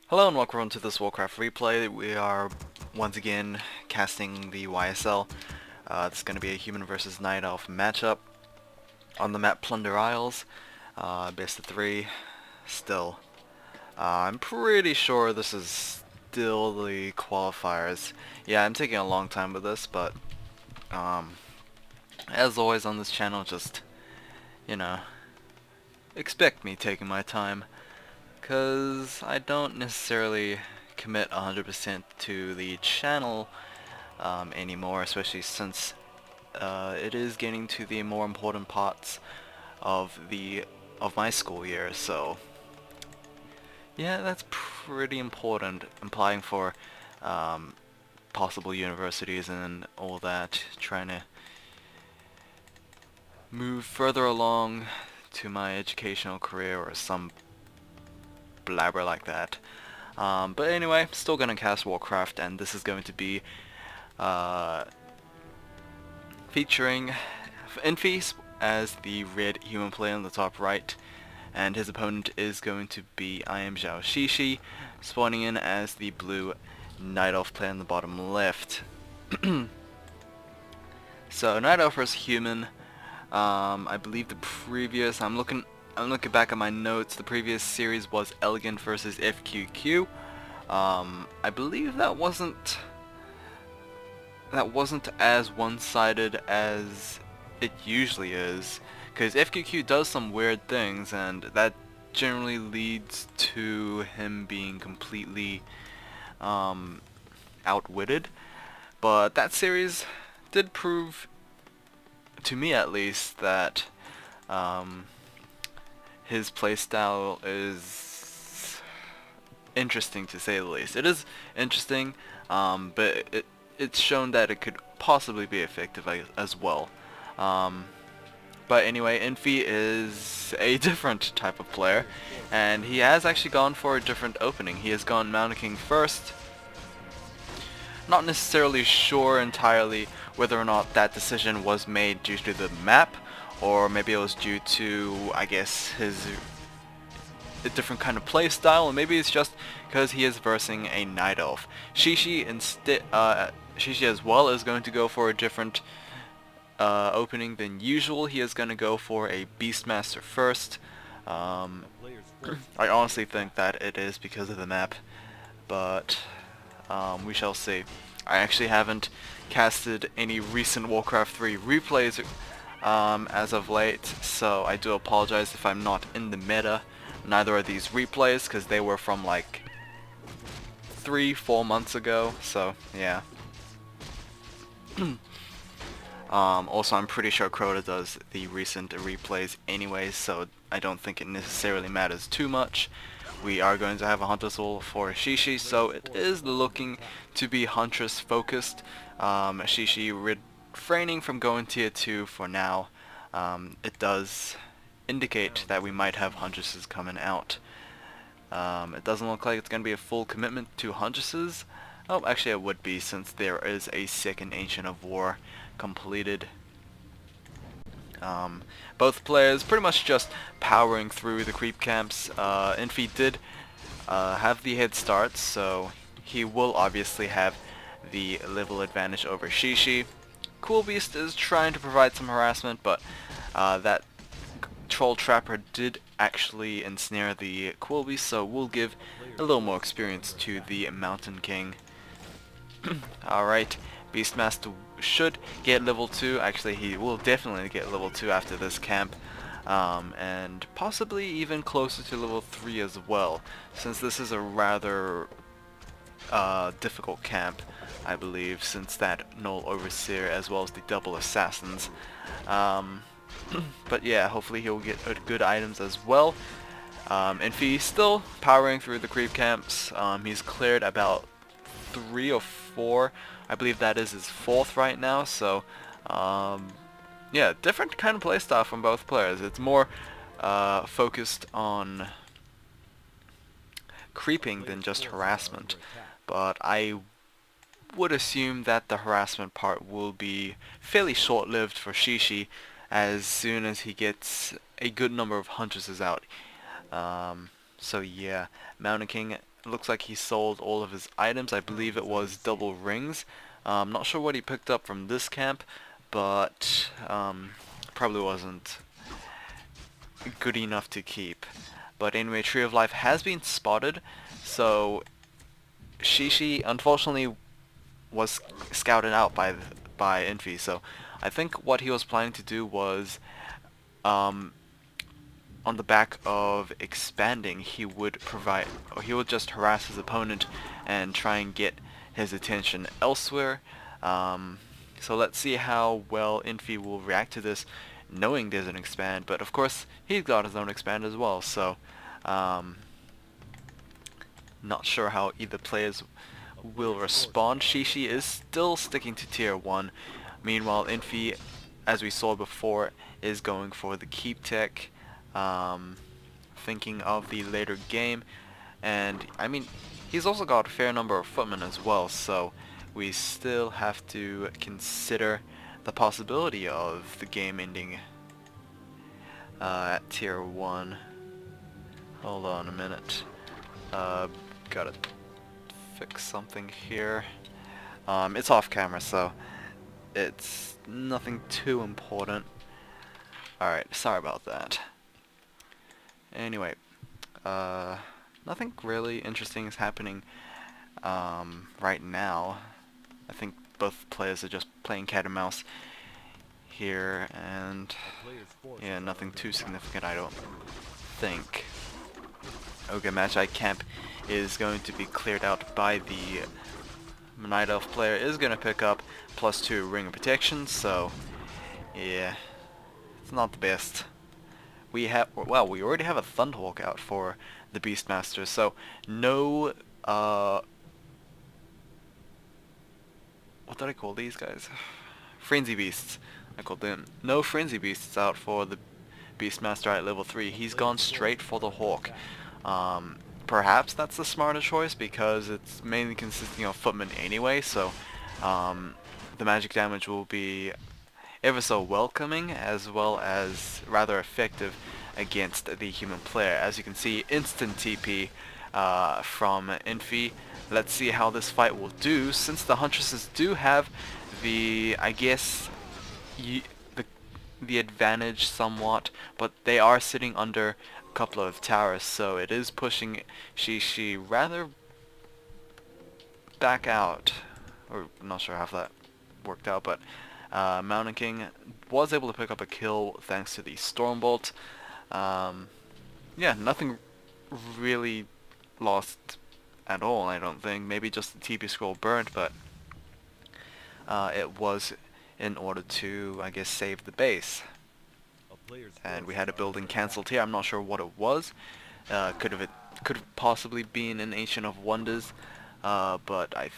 Hello and welcome to this Warcraft replay. We are once again casting the YSL. This is going to be a human versus night elf matchup on the map Plunder Isles. Best of 3 still. I'm pretty sure this is still the qualifiers. Yeah, I'm taking a long time with this, but as always on this channel, just, you know, expect me taking my time. Because I don't necessarily commit 100% to the channel anymore, especially since it is getting to the more important parts of my school year. So yeah, that's pretty important. Applying for possible universities and all that, trying to move further along to my educational career or some blabber like that. But anyway, still gonna cast Warcraft, and this is going to be featuring Infi as the red human player on the top right, and his opponent is going to be I am XiXi, spawning in as the blue Night Elf player on the bottom left. So Night Elf versus human. I believe the previous, I'm looking back at my notes, the previous series was Elegant versus FQQ. I believe that wasn't as one-sided as it usually is, because FQQ does some weird things, and that generally leads to him being completely outwitted. But that series did prove, to me at least, that his playstyle is interesting, to say the least. It is interesting, but it's shown that it could possibly be effective as well. But anyway, Infi is a different type of player, and he has actually gone for a different opening. He has gone Mountain King first. Not necessarily sure entirely whether or not that decision was made due to the map, or maybe it was due to, I guess, a different kind of play style, and maybe it's just because he is versing a Night Elf. XiXi instead, XiXi as well is going to go for a different opening than usual. He is going to go for a Beastmaster first. I honestly think that it is because of the map, but we shall see. I actually haven't casted any recent Warcraft 3 replays as of late, so I do apologize if I'm not in the meta. Neither are these replays, because they were from like 3-4 months ago, so yeah. Also, I'm pretty sure Crota does the recent replays anyways, so I don't think it necessarily matters too much. We are going to have a Hunter Soul for XiXi, so it is looking to be Huntress focused. XiXi refraining from going tier 2 for now. It does indicate that we might have Huntresses coming out. It doesn't look like it's going to be a full commitment to Huntresses. Oh, actually it would be, since there is a second Ancient of War completed. Both players pretty much just powering through the creep camps. Infi did have the head start, so he will obviously have the level advantage over XiXi. Cool Beast is trying to provide some harassment, but that Troll Trapper did actually ensnare the Cool Beast, so we'll give a little more experience to the Mountain King. Alright, Beastmaster should get level 2. Actually, he will definitely get level 2 after this camp, and possibly even closer to level 3 as well, since this is a rather difficult camp, I believe, since that Null Overseer as well as the double assassins. But yeah, hopefully he'll get good items as well. Infi still powering through the creep camps. He's cleared about 3 or 4. I believe that is his 4th right now, so yeah, different kind of playstyle from both players. It's more focused on creeping than just harassment, but I would assume that the harassment part will be fairly short-lived for XiXi as soon as he gets a good number of Huntresses out. So yeah, Mountain King looks like he sold all of his items. I believe it was double rings. Not sure what he picked up from this camp, but probably wasn't good enough to keep. But anyway, Tree of Life has been spotted, so XiXi unfortunately was scouted out by Infi. So I think what he was planning to do was, um, on the back of expanding, he would provide, or he would just harass his opponent and try and get his attention elsewhere. So let's see how well Infi will react to this, knowing there's an expand. But of course, he's got his own expand as well. So um, not sure how either players will respond. XiXi is still sticking to tier 1. Meanwhile, Infi, as we saw before, is going for the keep tech, thinking of the later game. And I mean, he's also got a fair number of footmen as well, so we still have to consider the possibility of the game ending at tier 1. Hold on a minute. Gotta fix something here. It's off camera, so it's nothing too important. Alright, sorry about that. Anyway, nothing really interesting is happening right now. I think both players are just playing cat and mouse here, and yeah, nothing too significant, I don't think. Okay, Match Eye Camp is going to be cleared out by the Night Elf player. Is going to pick up +2 Ring of Protection, so yeah, it's not the best. We have, well, we already have a Thunderhawk out for the Beastmaster, so no, what did I call these guys? Frenzy Beasts, I called them. No Frenzy Beasts out for the Beastmaster at level 3. He's gone straight for the Hawk. Perhaps that's the smarter choice because it's mainly consisting of footmen anyway, so the magic damage will be ever so welcoming as well as rather effective against the human player. As you can see, instant TP from Infi. Let's see how this fight will do, since the Huntresses do have the, I guess, the advantage somewhat, but they are sitting under a couple of towers, so it is pushing XiXi rather back out. Or I'm not sure how that worked out, but Mountain King was able to pick up a kill thanks to the Stormbolt. Yeah, nothing really lost at all, I don't think. Maybe just the TP scroll burned, but it was in order to, I guess, save the base. And we had a building cancelled here. I'm not sure what it was. Could have possibly been an Ancient of Wonders, but I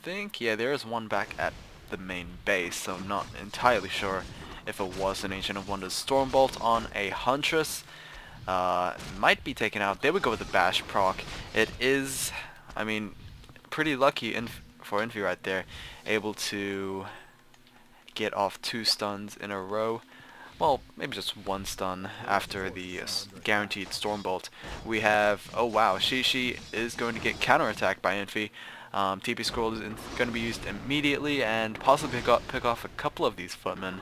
think, yeah, there is one back at the main base, so not entirely sure if it was an Ancient of Wonders. Stormbolt on a Huntress might be taken out. There we go with the Bash proc. It is, I mean, pretty lucky for Infi right there, able to get off 2 stuns in a row. Well, maybe just 1 stun after the guaranteed Stormbolt. We have, oh wow, XiXi is going to get counterattacked by Infi. TP scroll is going to be used immediately and possibly pick off a couple of these footmen.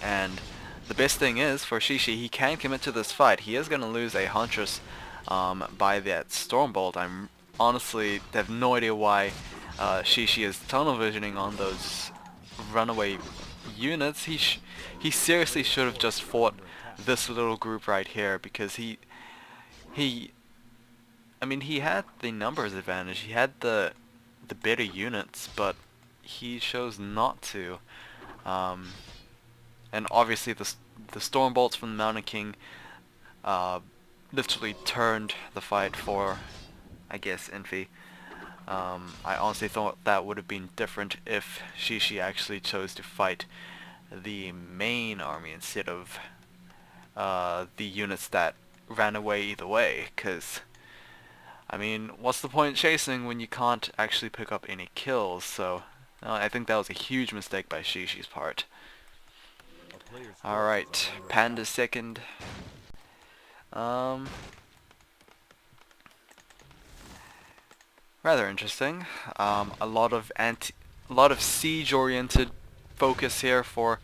And the best thing is, for XiXi, he can commit to this fight. He is going to lose a Huntress by that Stormbolt. I'm honestly have no idea why XiXi is tunnel visioning on those runaway units. He seriously should have just fought this little group right here, because I mean, he had the numbers advantage. He had the better units, but he chose not to. And obviously the Stormbolts from the Mountain King literally turned the fight for, I guess, Infi. I honestly thought that would have been different if XiXi actually chose to fight the main army instead of the units that ran away either way, because I mean, what's the point chasing when you can't actually pick up any kills? So I think that was a huge mistake by XiXi's part. Alright, Panda second. Um, Rather interesting. A lot of siege-oriented focus here for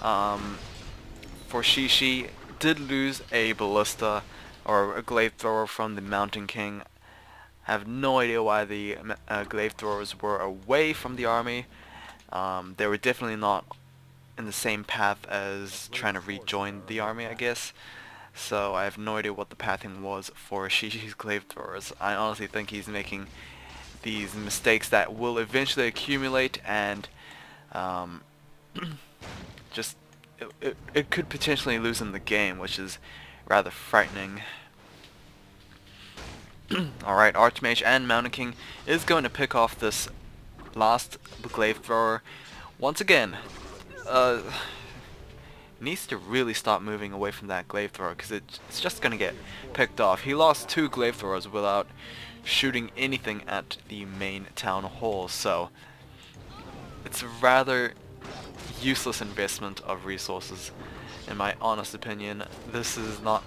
XiXi. Did lose a ballista or a glaive thrower from the Mountain King. Have no idea why the glaive throwers were away from the army. They were definitely not in the same path as trying to rejoin the army, I guess. So I have no idea what the pathing was for XiXi's glaive throwers. I honestly think he's making these mistakes that will eventually accumulate and um, just it could potentially lose him the game, which is rather frightening. Alright, Archmage and Mountain King is going to pick off this last glaive thrower. Once again, needs to really stop moving away from that glaive thrower because it's just going to get picked off. He lost 2 glaive throwers without shooting anything at the main town hall, so it's a rather useless investment of resources in my honest opinion. This is not...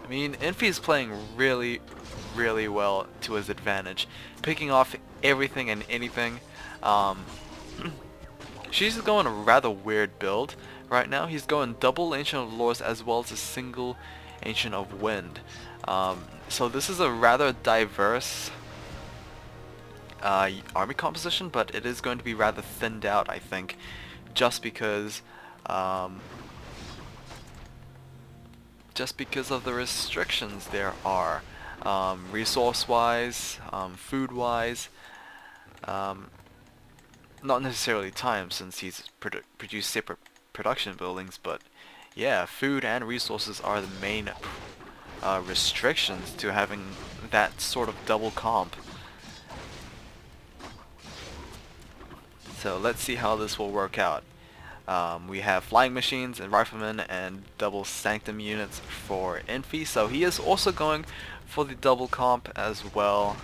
I mean, Infi is playing really well to his advantage, picking off everything and anything. She's going a rather weird build right now. He's going double Ancient of Lores as well as a single Ancient of Wind. So this is a rather diverse army composition, but it is going to be rather thinned out, I think, just because of the restrictions there are, resource-wise, food-wise, not necessarily time since he's produced separate production buildings, but yeah, food and resources are the main restrictions to having that sort of double comp. So let's see how this will work out. We have flying machines and riflemen and double sanctum units for Infi, so he is also going for the double comp as well.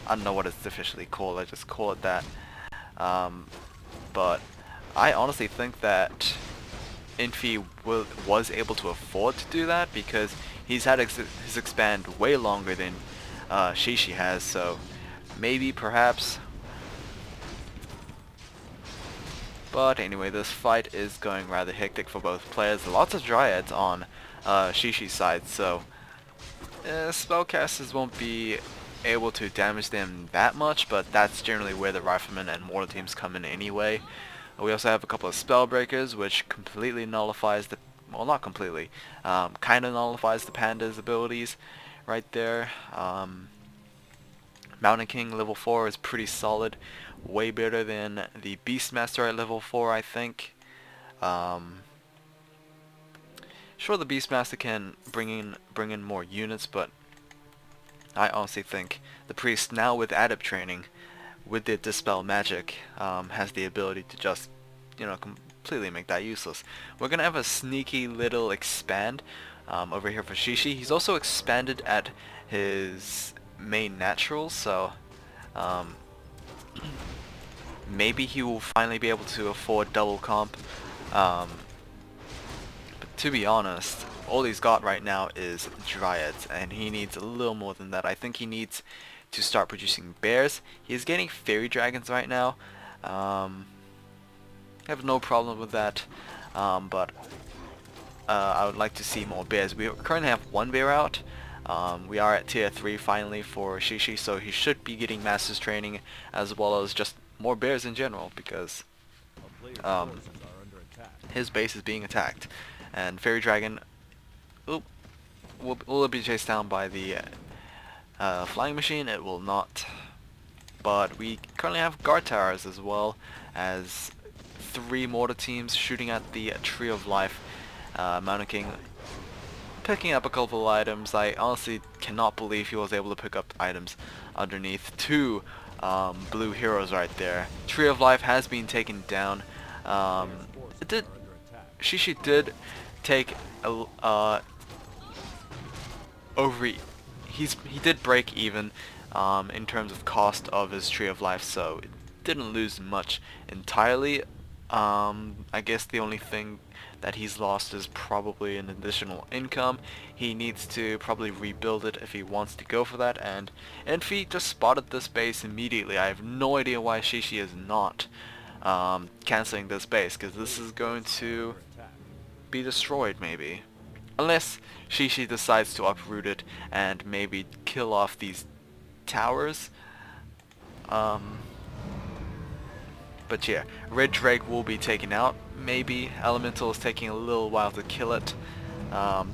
I don't know what it's officially called, I just call it that. But I honestly think that Infi was able to afford to do that because he's had his expand way longer than XiXi has, so maybe, perhaps. But anyway, this fight is going rather hectic for both players. Lots of dryads on XiXi's side, so spellcasters won't be able to damage them that much, but that's generally where the riflemen and mortar teams come in anyway. We also have a couple of spell breakers, which completely nullifies the, well, not completely, kind of nullifies the panda's abilities right there. Mountain King level 4 is pretty solid, way better than the Beastmaster at level 4, I think. Sure, the Beastmaster can bring in more units, but I honestly think the Priest, now with adept training, with the Dispel magic, has the ability to just, completely make that useless. We're gonna have a sneaky little expand over here for XiXi. He's also expanded at his main naturals, so maybe he will finally be able to afford double comp. But to be honest, all he's got right now is dryads, and he needs a little more than that. I think he needs to start producing bears. He is getting fairy dragons right now. I have no problem with that, but I would like to see more bears. We currently have 1 bear out. We are at tier 3 finally for XiXi, so he should be getting Master's training as well as just more bears in general, because his base is being attacked. And Fairy Dragon, will it be chased down by the flying machine? It will not. But we currently have guard towers as well as 3 mortar teams shooting at the Tree of Life. Mountain King picking up a couple of items. I honestly cannot believe he was able to pick up items underneath 2 blue heroes right there. Tree of Life has been taken down. XiXi did take a he did break even in terms of cost of his Tree of Life, so it didn't lose much entirely. I guess the only thing that he's lost is probably an additional income. He needs to probably rebuild it if he wants to go for that, and Infi just spotted this base immediately. I have no idea why XiXi is not canceling this base, because this is going to be destroyed maybe. Unless XiXi decides to uproot it and maybe kill off these towers. But yeah, Red Drake will be taken out. Maybe Elemental is taking a little while to kill it.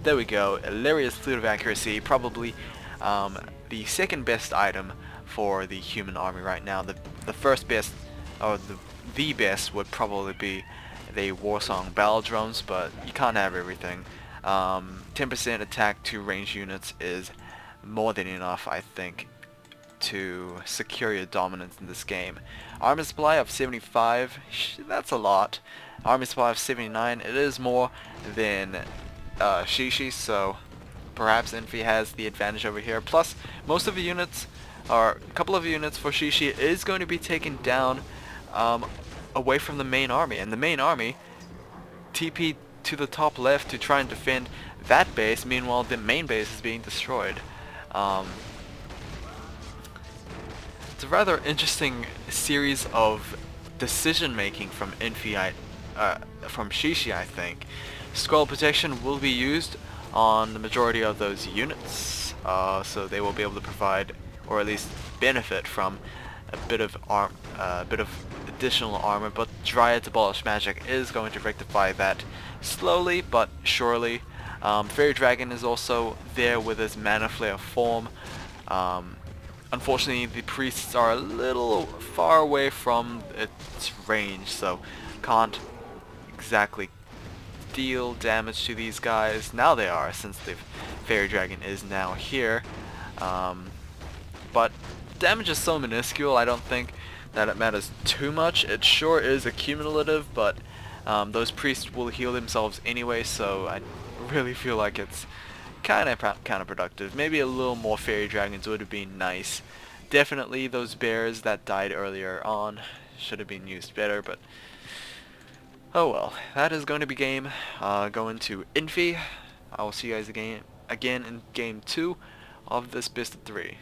There we go. Hilarious Flute of Accuracy, probably the second best item for the human army right now. The first best, or the best, would probably be the Warsong Battle Drones, but you can't have everything. 10% attack to range units is more than enough, I think, to secure your dominance in this game. Army supply of 75, that's a lot. Army supply of 79, it is more than XiXi, so perhaps Infi has the advantage over here. Plus, most of the units, or a couple of units for XiXi is going to be taken down away from the main army, and the main army TP to the top left to try and defend that base. Meanwhile, the main base is being destroyed. It's a rather interesting series of decision making from Infi, from XiXi, I think. Scroll protection will be used on the majority of those units, so they will be able to provide, or at least benefit from, a bit of additional armor. But Dryad's Abolish Magic is going to rectify that slowly but surely. Fairy Dragon is also there with his Mana Flare form. Unfortunately, the priests are a little far away from its range, so can't exactly deal damage to these guys. Now they are, since the Fairy Dragon is now here. But damage is so minuscule, I don't think that it matters too much. It sure is accumulative, but those priests will heal themselves anyway, so I really feel like it's kind of counterproductive. Maybe a little more Fairy Dragons would have been nice. Definitely those bears that died earlier on should have been used better, but oh well. That is going to be game going to Infi. I will see you guys again in game 2 of this best of 3.